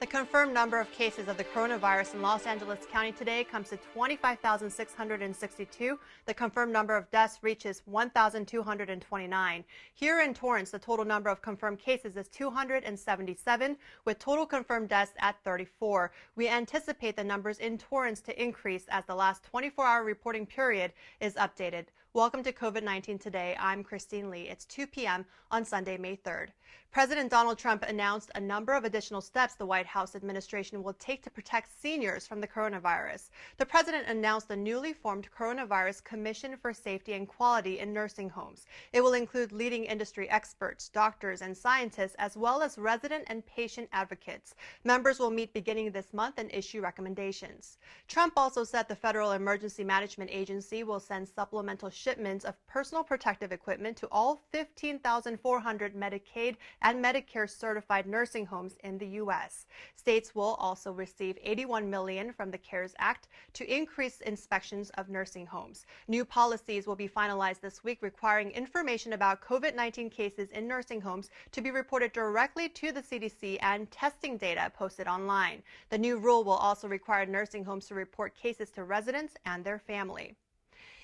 The confirmed number of cases of the coronavirus in Los Angeles County today comes to 25,662. The confirmed number of deaths reaches 1,229. Here in Torrance, the total number of confirmed cases is 277, with total confirmed deaths at 34. We anticipate the numbers in Torrance to increase as the last 24-hour reporting period is updated. Welcome to COVID-19 Today. I'm Christine Lee. It's 2 p.m. on Sunday, May 3rd. President Donald Trump announced a number of additional steps the White House administration will take to protect seniors from the coronavirus. The president announced the newly formed Coronavirus Commission for Safety and Quality in Nursing Homes. It will include leading industry experts, doctors, and scientists, as well as resident and patient advocates. Members will meet beginning this month and issue recommendations. Trump also said the Federal Emergency Management Agency will send supplemental shipments of personal protective equipment to all 15,400 Medicaid and Medicare certified nursing homes in the U.S. States will also receive $81 million from the CARES Act to increase inspections of nursing homes. New policies will be finalized this week requiring information about COVID-19 cases in nursing homes to be reported directly to the CDC and testing data posted online. The new rule will also require nursing homes to report cases to residents and their family.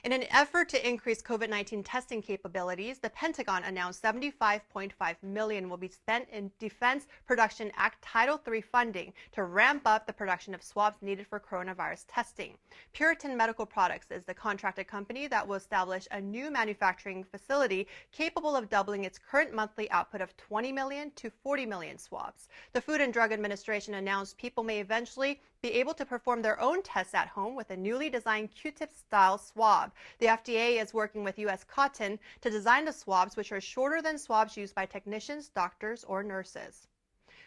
In an effort to increase COVID-19 testing capabilities, the Pentagon announced $75.5 million will be spent in Defense Production Act Title III funding to ramp up the production of swabs needed for coronavirus testing. Puritan Medical Products is the contracted company that will establish a new manufacturing facility capable of doubling its current monthly output of 20 million to 40 million swabs. The Food and Drug Administration announced people may eventually be able to perform their own tests at home with a newly designed Q-tip-style swab. The FDA is working with U.S. Cotton to design the swabs, which are shorter than swabs used by technicians, doctors, or nurses.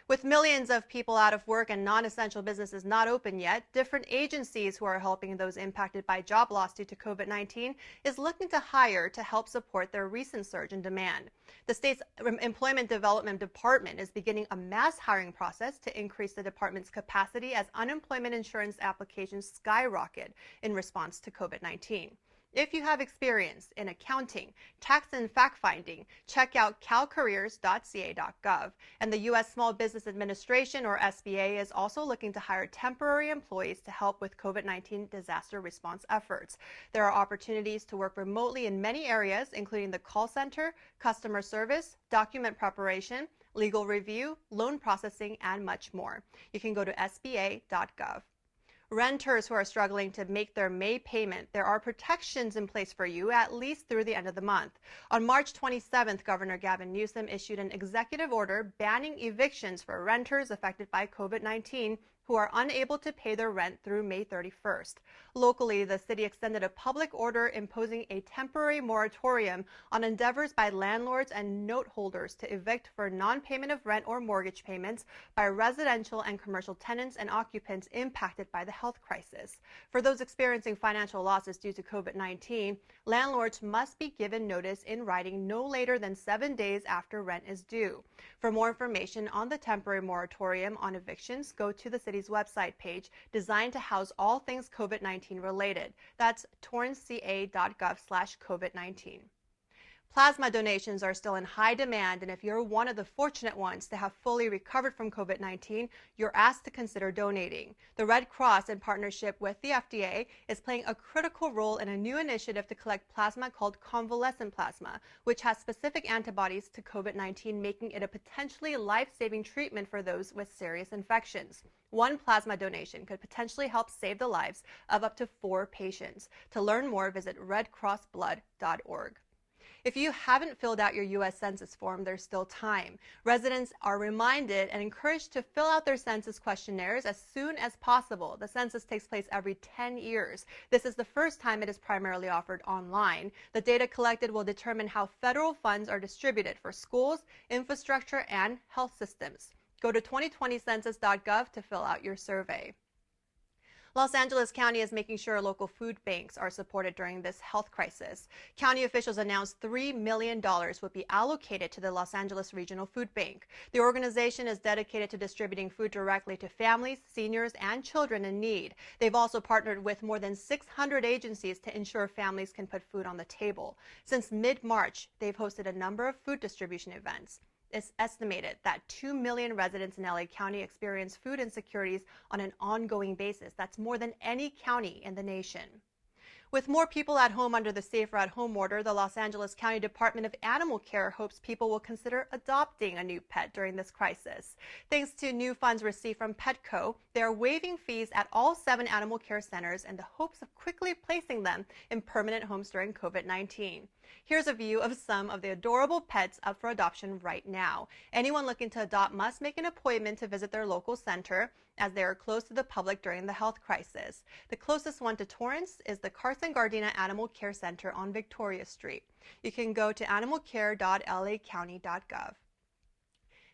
With millions of people out of work and non-essential businesses not open yet, different agencies who are helping those impacted by job loss due to COVID-19 is looking to hire to help support their recent surge in demand. The state's Employment Development Department is beginning a mass hiring process to increase the department's capacity as unemployment insurance applications skyrocket in response to COVID-19. If you have experience in accounting, tax, and fact-finding, check out calcareers.ca.gov. And the U.S. Small Business Administration, or SBA, is also looking to hire temporary employees to help with COVID-19 disaster response efforts. There are opportunities to work remotely in many areas, including the call center, customer service, document preparation, legal review, loan processing, and much more. You can go to sba.gov. Renters who are struggling to make their May payment, there are protections in place for you at least through the end of the month. On March 27th, Governor Gavin Newsom issued an executive order banning evictions for renters affected by COVID-19 who are unable to pay their rent through May 31st. Locally, the city extended a public order imposing a temporary moratorium on endeavors by landlords and note holders to evict for non-payment of rent or mortgage payments by residential and commercial tenants and occupants impacted by the health crisis. For those experiencing financial losses due to COVID-19, landlords must be given notice in writing no later than 7 days after rent is due. For more information on the temporary moratorium on evictions, go to the city's website page designed to house all things COVID-19 related. That's torranceca.gov/COVID-19. Plasma donations are still in high demand, and if you're one of the fortunate ones to have fully recovered from COVID-19, you're asked to consider donating. The Red Cross, in partnership with the FDA, is playing a critical role in a new initiative to collect plasma called convalescent plasma, which has specific antibodies to COVID-19, making it a potentially life-saving treatment for those with serious infections. One plasma donation could potentially help save the lives of up to 4 patients. To learn more, visit redcrossblood.org. If you haven't filled out your U.S. Census form, there's still time. Residents are reminded and encouraged to fill out their census questionnaires as soon as possible. The census takes place every 10 years. This is the first time it is primarily offered online. The data collected will determine how federal funds are distributed for schools, infrastructure, and health systems. Go to 2020census.gov to fill out your survey. Los Angeles County is making sure local food banks are supported during this health crisis. County officials announced $3 million will be allocated to the Los Angeles Regional Food Bank. The organization is dedicated to distributing food directly to families, seniors, and children in need. They've also partnered with more than 600 agencies to ensure families can put food on the table. Since mid-March, they've hosted a number of food distribution events. It's estimated that 2 million residents in LA County experience food insecurities on an ongoing basis. That's more than any county in the nation. With more people at home under the Safer at Home order, the Los Angeles County Department of Animal Care hopes people will consider adopting a new pet during this crisis. Thanks to new funds received from Petco, they are waiving fees at all 7 animal care centers in the hopes of quickly placing them in permanent homes during COVID-19. Here's a view of some of the adorable pets up for adoption right now. Anyone looking to adopt must make an appointment to visit their local center, as they are closed to the public during the health crisis. The closest one to Torrance is the Carson Gardena Animal Care Center on Victoria Street. You can go to animalcare.lacounty.gov.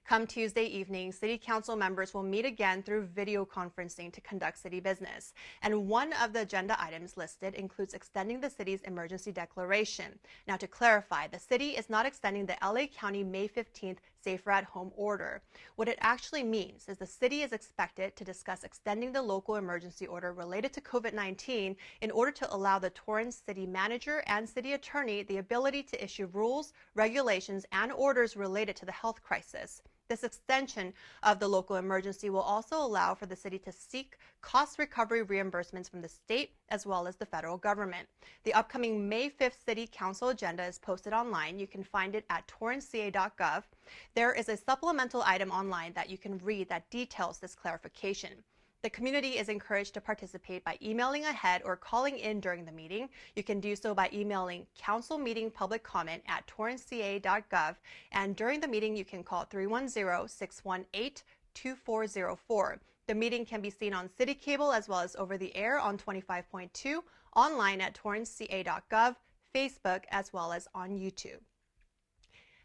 Come Tuesday evening, City Council members will meet again through video conferencing to conduct city business. And one of the agenda items listed includes extending the city's emergency declaration. Now, to clarify, the city is not extending the LA County May 15th Safer at Home order. What it actually means is the city is expected to discuss extending the local emergency order related to COVID-19 in order to allow the Torrance City Manager and City Attorney the ability to issue rules, regulations, and orders related to the health crisis. This extension of the local emergency will also allow for the city to seek cost recovery reimbursements from the state as well as the federal government. The upcoming May 5th City Council agenda is posted online. You can find it at torranceca.gov. There is a supplemental item online that you can read that details this clarification. The community is encouraged to participate by emailing ahead or calling in during the meeting. You can do so by emailing council meeting public comment at torranceca.gov, and during the meeting you can call 310-618-2404. The meeting can be seen on City Cable as well as over the air on 25.2, online at torranceca.gov, Facebook, as well as on YouTube.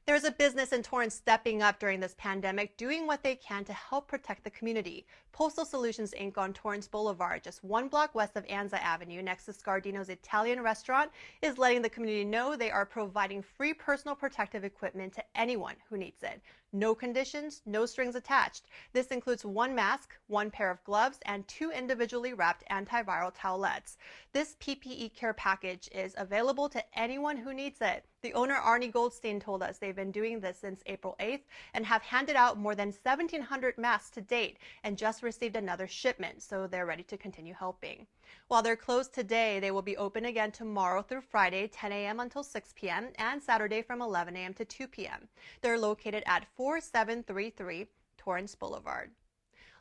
There's a business in Torrance stepping up during this pandemic, doing what they can to help protect the community. Postal Solutions Inc. on Torrance Boulevard, just 1 block west of Anza Avenue, next to Scardino's Italian restaurant, is letting the community know they are providing free personal protective equipment to anyone who needs it. No conditions, no strings attached. This includes 1 mask, 1 pair of gloves, and 2 individually wrapped antiviral towelettes. This PPE care package is available to anyone who needs it. The owner, Arnie Goldstein, told us they've been doing this since April 8th and have handed out more than 1,700 masks to date and just received another shipment, so they're ready to continue helping. While they're closed today, they will be open again tomorrow through Friday, 10 a.m. until 6 p.m., and Saturday from 11 a.m. to 2 p.m. They're located at 4733 Torrance Boulevard.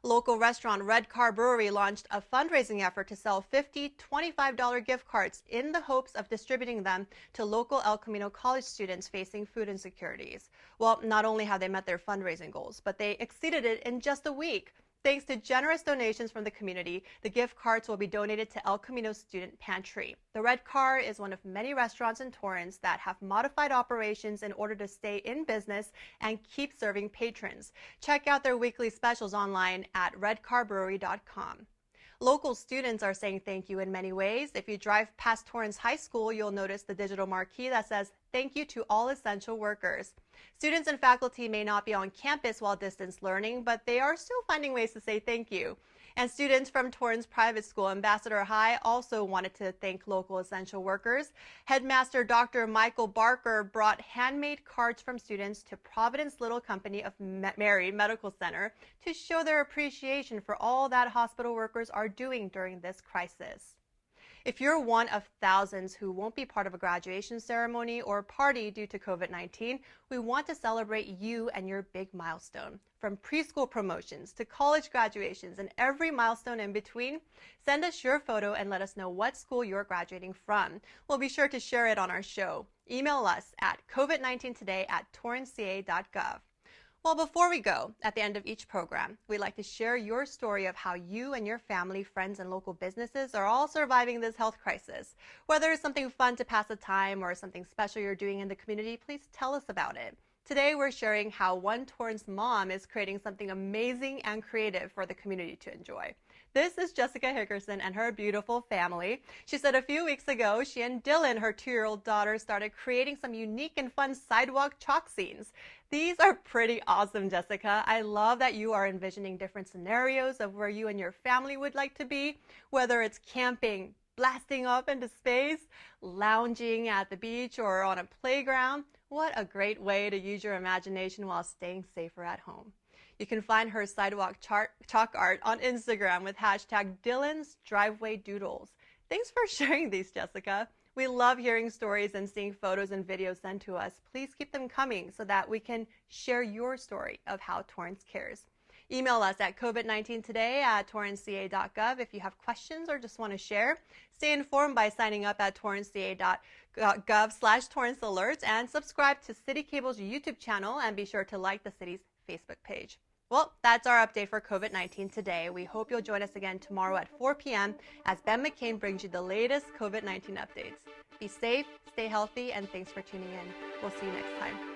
Local restaurant Red Car Brewery launched a fundraising effort to sell 50 $25 gift cards in the hopes of distributing them to local El Camino College students facing food insecurities. Well, not only have they met their fundraising goals, but they exceeded it in just a week. Thanks to generous donations from the community, the gift cards will be donated to El Camino Student Pantry. The Red Car is one of many restaurants in Torrance that have modified operations in order to stay in business and keep serving patrons. Check out their weekly specials online at redcarbrewery.com. Local students are saying thank you in many ways. If you drive past Torrance High School, you'll notice the digital marquee that says, "Thank you to all essential workers." Students and faculty may not be on campus while distance learning, but they are still finding ways to say thank you. And students from Torrance Private School, Ambassador High, also wanted to thank local essential workers. Headmaster Dr. Michael Barker brought handmade cards from students to Providence Little Company of Mary Medical Center to show their appreciation for all that hospital workers are doing during this crisis. If you're one of thousands who won't be part of a graduation ceremony or party due to COVID-19, we want to celebrate you and your big milestone. From preschool promotions to college graduations and every milestone in between, send us your photo and let us know what school you're graduating from. We'll be sure to share it on our show. Email us at covid19today@torranceca.gov. Well, before we go, at the end of each program, we'd like to share your story of how you and your family, friends, and local businesses are all surviving this health crisis. Whether it's something fun to pass the time or something special you're doing in the community, please tell us about it. Today, we're sharing how one Torrance mom is creating something amazing and creative for the community to enjoy. This is Jessica Hickerson and her beautiful family. She said a few weeks ago, she and Dylan, her 2-year-old daughter, started creating some unique and fun sidewalk chalk scenes. These are pretty awesome, Jessica. I love that you are envisioning different scenarios of where you and your family would like to be, whether it's camping, blasting up into space, lounging at the beach, or on a playground. What a great way to use your imagination while staying safer at home. You can find her sidewalk chalk art on Instagram with hashtag Dylan's Driveway Doodles. Thanks for sharing these, Jessica. We love hearing stories and seeing photos and videos sent to us. Please keep them coming so that we can share your story of how Torrance cares. Email us at covid19today@torranceca.gov if you have questions or just want to share. Stay informed by signing up at torranceca.gov/Torrance Alerts and subscribe to City Cable's YouTube channel and be sure to like the city's Facebook page. Well, that's our update for COVID-19 today. We hope you'll join us again tomorrow at 4 p.m. as Ben McCain brings you the latest COVID-19 updates. Be safe, stay healthy, and thanks for tuning in. We'll see you next time.